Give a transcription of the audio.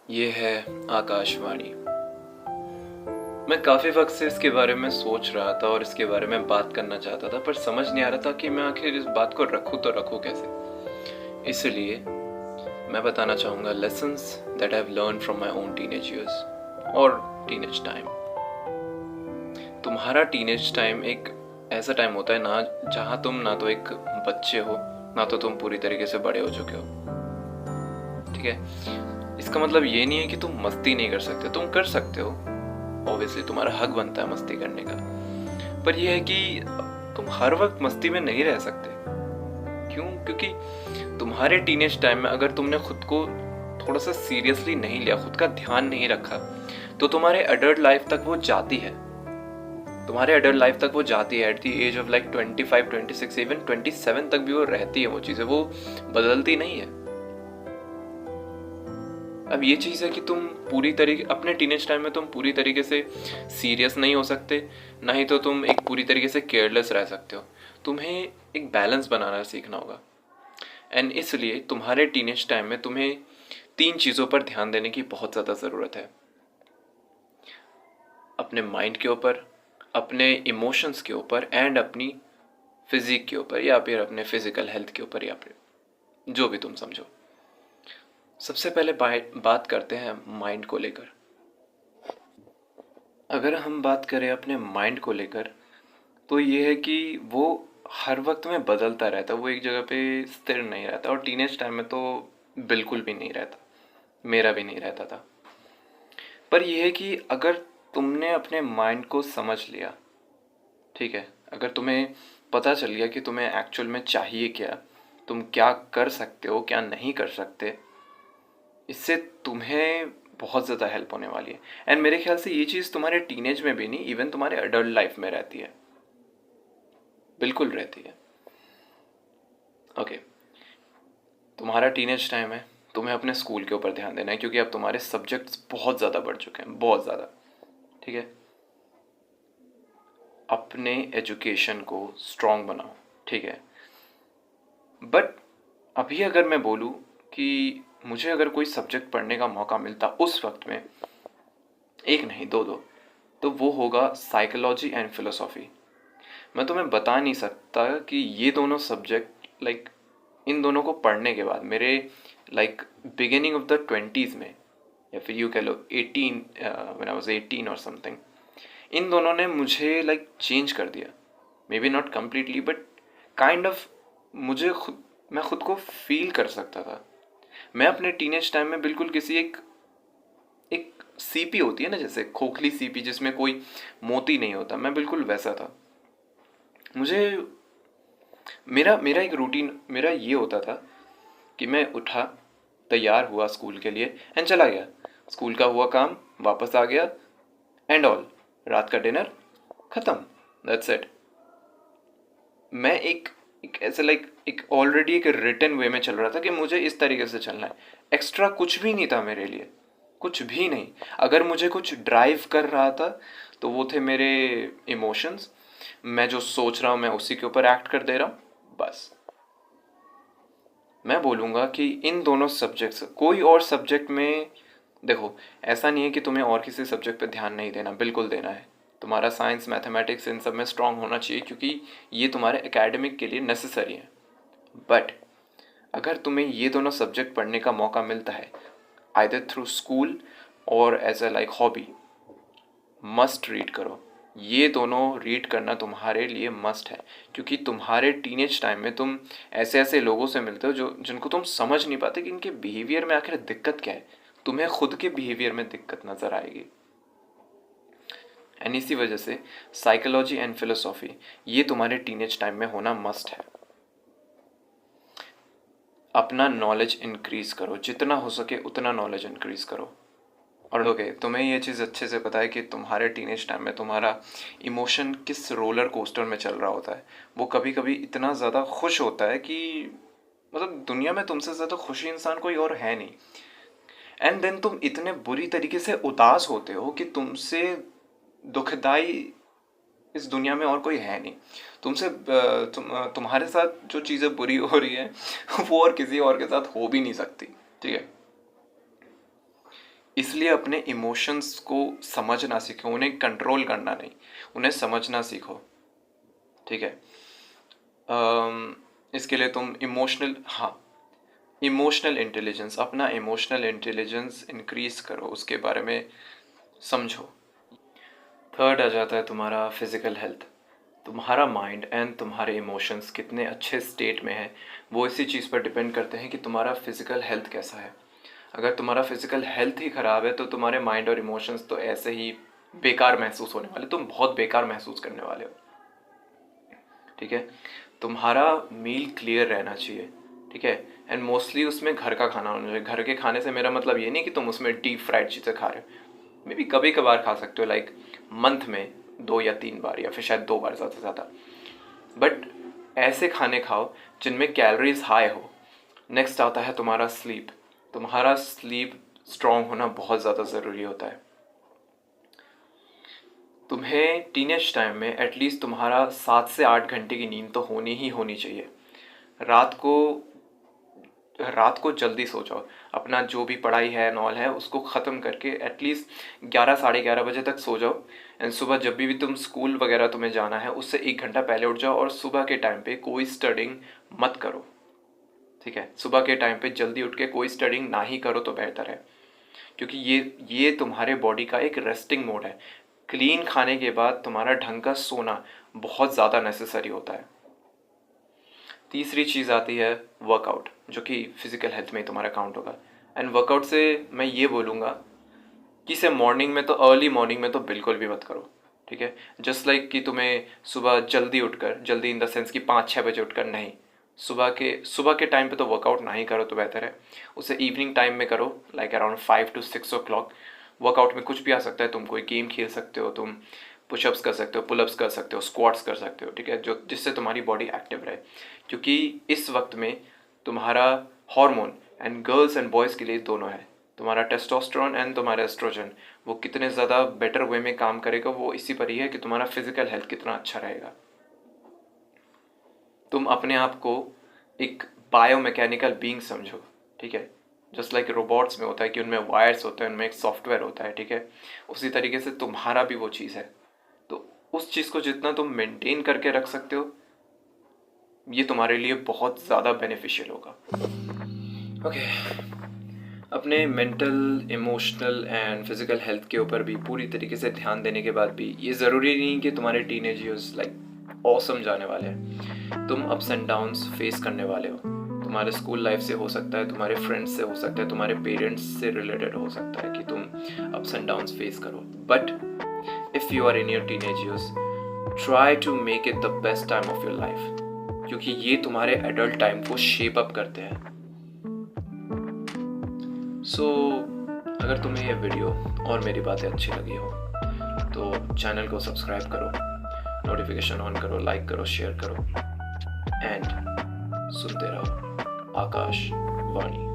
ये है आकाशवाणी। मैं काफ़ी वक्त से इसके बारे में सोच रहा था और इसके बारे में बात करना चाहता था, पर समझ नहीं आ रहा था कि मैं आखिर इस बात को रखूँ तो रखूँ कैसे। इसलिए मैं बताना चाहूँगा lessons that I have learn from my own teenage years और टीनेज टाइम। तुम्हारा टीनेज टाइम एक ऐसा टाइम होता है ना जहाँ तुम ना तो एक बच्चे हो, ना तो तुम पूरी तरीके से बड़े हो चुके हो। ठीक है, इसका मतलब ये नहीं है कि तुम मस्ती नहीं कर सकते, तुम कर सकते हो। ऑब्वियसली तुम्हारा हक बनता है मस्ती करने का, पर यह है कि तुम हर वक्त मस्ती में नहीं रह सकते। क्यों? क्योंकि तुम्हारे टीनेज टाइम में अगर तुमने खुद को थोड़ा सा सीरियसली नहीं लिया, खुद का ध्यान नहीं रखा, तो तुम्हारे अडल्ट लाइफ तक वो जाती है। तुम्हारे अडल्ट लाइफ तक वो जाती है at the age of like 25, 26, even 27 तक भी वो रहती है। वो चीज़ें वो बदलती नहीं है। अब ये चीज़ है कि तुम पूरी तरीके अपने टीनेज टाइम में तुम पूरी तरीके से सीरियस नहीं हो सकते, ना ही तो तुम एक पूरी तरीके से केयरलेस रह सकते हो। तुम्हें एक बैलेंस बनाना सीखना होगा। एंड इसलिए तुम्हारे टीनेज टाइम में तुम्हें 3 चीज़ों पर ध्यान देने की बहुत ज़्यादा ज़रूरत है। अपने माइंड के ऊपर, अपने इमोशंस के ऊपर एंड अपनी फिजिक के ऊपर, या फिर अपने फिजिकल हेल्थ के ऊपर, या फिर जो भी तुम समझो। सबसे पहले बात करते हैं माइंड को लेकर। अगर हम बात करें अपने माइंड को लेकर, तो ये है कि वो हर वक्त में बदलता रहता है, वो एक जगह पे स्थिर नहीं रहता। और टीनेज टाइम में तो बिल्कुल भी नहीं रहता, मेरा भी नहीं रहता था। पर यह है कि अगर तुमने अपने माइंड को समझ लिया, ठीक है, अगर तुम्हें पता चल गया कि तुम्हें एक्चुअल में चाहिए क्या, तुम क्या कर सकते हो, क्या नहीं कर सकते, इससे तुम्हें बहुत ज़्यादा हेल्प होने वाली है। एंड मेरे ख्याल से ये चीज़ तुम्हारे टीनेज में भी नहीं, इवन तुम्हारे अडल्ट लाइफ में रहती है, बिल्कुल रहती है। ओके, तुम्हारा टीनेज टाइम है, तुम्हें अपने स्कूल के ऊपर ध्यान देना है, क्योंकि अब तुम्हारे सब्जेक्ट्स बहुत ज़्यादा बढ़ चुके हैं, बहुत ज़्यादा। ठीक है, अपने एजुकेशन को स्ट्रॉन्ग बनाओ। ठीक है, बट अभी अगर मैं बोलूँ कि मुझे अगर कोई सब्जेक्ट पढ़ने का मौका मिलता उस वक्त में, एक नहीं दो, तो वो होगा साइकोलॉजी एंड फिलोसॉफी। मैं तुम्हें बता नहीं सकता कि ये दोनों सब्जेक्ट इन दोनों को पढ़ने के बाद मेरे बिगिनिंग ऑफ द 20s में, या फिर यूँ कह लो 18, व्हेन आई वाज 18 और समथिंग, इन दोनों ने मुझे चेंज कर दिया। May be not completely, but kind of मैं खुद को फील कर सकता था। मैं अपने टीनेज टाइम में बिल्कुल किसी एक एक सीपी होती है ना, जैसे खोखली सीपी जिसमें कोई मोती नहीं होता, मैं बिल्कुल वैसा था। मुझे मेरा मेरा एक रूटीन मेरा ये होता था कि मैं उठा, तैयार हुआ स्कूल के लिए एंड चला गया। स्कूल का हुआ काम, वापस आ गया एंड ऑल, रात का डिनर ख़त्म, दैट्स इट। मैं एक ऐसे एक ऑलरेडी एक रिटन वे में चल रहा था कि मुझे इस तरीके से चलना है। एक्स्ट्रा कुछ भी नहीं था मेरे लिए, कुछ भी नहीं। अगर मुझे कुछ ड्राइव कर रहा था तो वो थे मेरे इमोशंस। मैं जो सोच रहा हूँ मैं उसी के ऊपर एक्ट कर दे रहा हूँ, बस। मैं बोलूँगा कि इन दोनों सब्जेक्ट्स, कोई और सब्जेक्ट में देखो, ऐसा नहीं है कि तुम्हें और किसी सब्जेक्ट पे ध्यान नहीं देना, बिल्कुल देना है। तुम्हारा साइंस, मैथमेटिक्स, इन सब में स्ट्रांग होना चाहिए, क्योंकि ये तुम्हारे एकेडमिक के लिए नेसेसरी है। बट अगर तुम्हें ये दोनों सब्जेक्ट पढ़ने का मौका मिलता है आइदर थ्रू स्कूल और as a hobby, must read करो। ये दोनों रीड करना तुम्हारे लिए मस्ट है, क्योंकि तुम्हारे टीनेज टाइम में तुम ऐसे ऐसे लोगों से मिलते हो जो जिनको तुम समझ नहीं पाते कि इनके बिहेवियर में आखिर दिक्कत क्या है। तुम्हें खुद के बिहेवियर में दिक्कत नज़र आएगी। एंड इसी वजह से साइकोलॉजी एंड फिलोसॉफी ये तुम्हारे टीनेज टाइम में होना मस्ट है। अपना नॉलेज इंक्रीज करो, जितना हो सके उतना नॉलेज इंक्रीज करो। और ओके, तुम्हें ये चीज़ अच्छे से पता है कि तुम्हारे टीनेज टाइम में तुम्हारा इमोशन किस रोलर कोस्टर में चल रहा होता है। वो कभी कभी इतना ज़्यादा खुश होता है कि मतलब दुनिया में तुमसे ज़्यादा खुशी इंसान कोई और है नहीं। एंड देन तुम इतने बुरी तरीके से उदास होते हो कि तुमसे दुखदाई इस दुनिया में और कोई है नहीं। तुम्हारे साथ जो चीज़ें बुरी हो रही है वो और किसी और के साथ हो भी नहीं सकती। ठीक है, इसलिए अपने इमोशंस को समझना सीखो, उन्हें कंट्रोल करना नहीं, उन्हें समझना सीखो, ठीक है। इसके लिए तुम इमोशनल इंटेलिजेंस, अपना इमोशनल इंटेलिजेंस इंक्रीज करो, उसके बारे में समझो। थर्ड आ जाता है तुम्हारा फिजिकल हेल्थ। तुम्हारा माइंड एंड तुम्हारे इमोशंस कितने अच्छे स्टेट में है वो इसी चीज़ पर डिपेंड करते हैं कि तुम्हारा फिजिकल हेल्थ कैसा है। अगर तुम्हारा फिजिकल हेल्थ ही ख़राब है तो तुम्हारे माइंड और इमोशंस तो ऐसे ही बेकार महसूस होने वाले, तुम बहुत बेकार महसूस करने वाले हो, ठीक है। तुम्हारा मील क्लियर रहना चाहिए, ठीक है। एंड मोस्टली उसमें घर का खाना होना चाहिए। घर के खाने से मेरा मतलब ये नहीं कि तुम उसमें डीप फ्राइड चीज़ें खा रहे हो, मे बी कभी कभार खा सकते हो, लाइक मंथ में 2 या 3 बार या फिर शायद 2 बार ज़्यादा से ज़्यादा, बट ऐसे खाने खाओ जिनमें कैलोरीज हाई हो। नेक्स्ट आता है तुम्हारा स्लीप। तुम्हारा स्लीप स्ट्रॉन्ग होना बहुत ज़्यादा ज़रूरी होता है। तुम्हें टीनेज टाइम में एटलीस्ट तुम्हारा 7 से 8 घंटे की नींद तो होनी ही होनी चाहिए। रात को जल्दी सो जाओ, अपना जो भी पढ़ाई है नॉल है उसको ख़त्म करके एटलीस्ट 11 साढ़े 11 बजे तक सो जाओ। एंड सुबह जब भी तुम स्कूल वगैरह तुम्हें जाना है उससे 1 घंटा पहले उठ जाओ, और सुबह के टाइम पे कोई स्टडिंग मत करो, ठीक है। सुबह के टाइम पे जल्दी उठ के कोई स्टडिंग ना ही करो तो बेहतर है, क्योंकि ये तुम्हारे बॉडी का एक रेस्टिंग मोड है। क्लीन खाने के बाद तुम्हारा ढंग का सोना बहुत ज़्यादा नेसेसरी होता है। तीसरी चीज़ आती है वर्कआउट, जो कि फिज़िकल हेल्थ में तुम्हारा काउंट होगा। एंड वर्कआउट से मैं ये बोलूँगा कि इसे मॉर्निंग में तो, अर्ली मॉर्निंग में तो बिल्कुल भी मत करो, ठीक है। जस्ट लाइक कि तुम्हें सुबह जल्दी उठकर, जल्दी इन द सेंस कि 5-6 बजे उठकर नहीं, सुबह के टाइम पे तो वर्कआउट ना ही करो तो बेहतर है। उसे इवनिंग टाइम में करो, like around 5 to 6 o'clock। Workout में कुछ भी आ सकता है, तुम कोई गेम खेल सकते हो, तुम पुशअप्स कर सकते हो, पुलअप्स कर सकते हो, स्क्वाट्स कर सकते हो, ठीक है, जो जिससे तुम्हारी बॉडी एक्टिव रहे। क्योंकि इस वक्त में तुम्हारा hormone, and girls and boys के लिए दोनों है, तुम्हारा टेस्टोस्टेरोन एंड तुम्हारा एस्ट्रोजन, वो कितने ज़्यादा बेटर वे में काम करेगा वो इसी पर ही है कि तुम्हारा फिजिकल हेल्थ कितना अच्छा रहेगा। तुम अपने आप को एक बायोमैकेनिकल बीइंग समझो, ठीक है। जस्ट लाइक रोबोट्स में होता है कि उनमें वायर्स होते हैं, उनमें एक सॉफ्टवेयर होता है, ठीक है। उसी तरीके से तुम्हारा भी वो चीज़ है। तो उस चीज़ को जितना तुम मेंटेन करके रख सकते हो, ये तुम्हारे लिए बहुत ज़्यादा बेनिफिशियल होगा। ओके, अपने mental, emotional and physical health के ऊपर भी पूरी तरीके से ध्यान देने के बाद भी ये ज़रूरी नहीं कि तुम्हारे टीनेज ईयर्स लाइक ऑसम जाने वाले हैं। तुम अप्स एंड डाउन्स फेस करने वाले हो। तुम्हारे स्कूल लाइफ से हो सकता है, तुम्हारे फ्रेंड्स से हो सकता है, तुम्हारे पेरेंट्स से रिलेटेड हो सकता है कि तुम अप्स एंड डाउन्स फेस करो। But if you are in your teenage years, try to make it the best time of your life, क्योंकि ये तुम्हारे एडल्ट टाइम को शेप अप करते हैं। सो अगर तुम्हें ये वीडियो और मेरी बातें अच्छी लगी हो तो चैनल को सब्सक्राइब करो, नोटिफिकेशन ऑन करो, लाइक करो, शेयर करो, एंड सुनते रहो आकाश वाणी।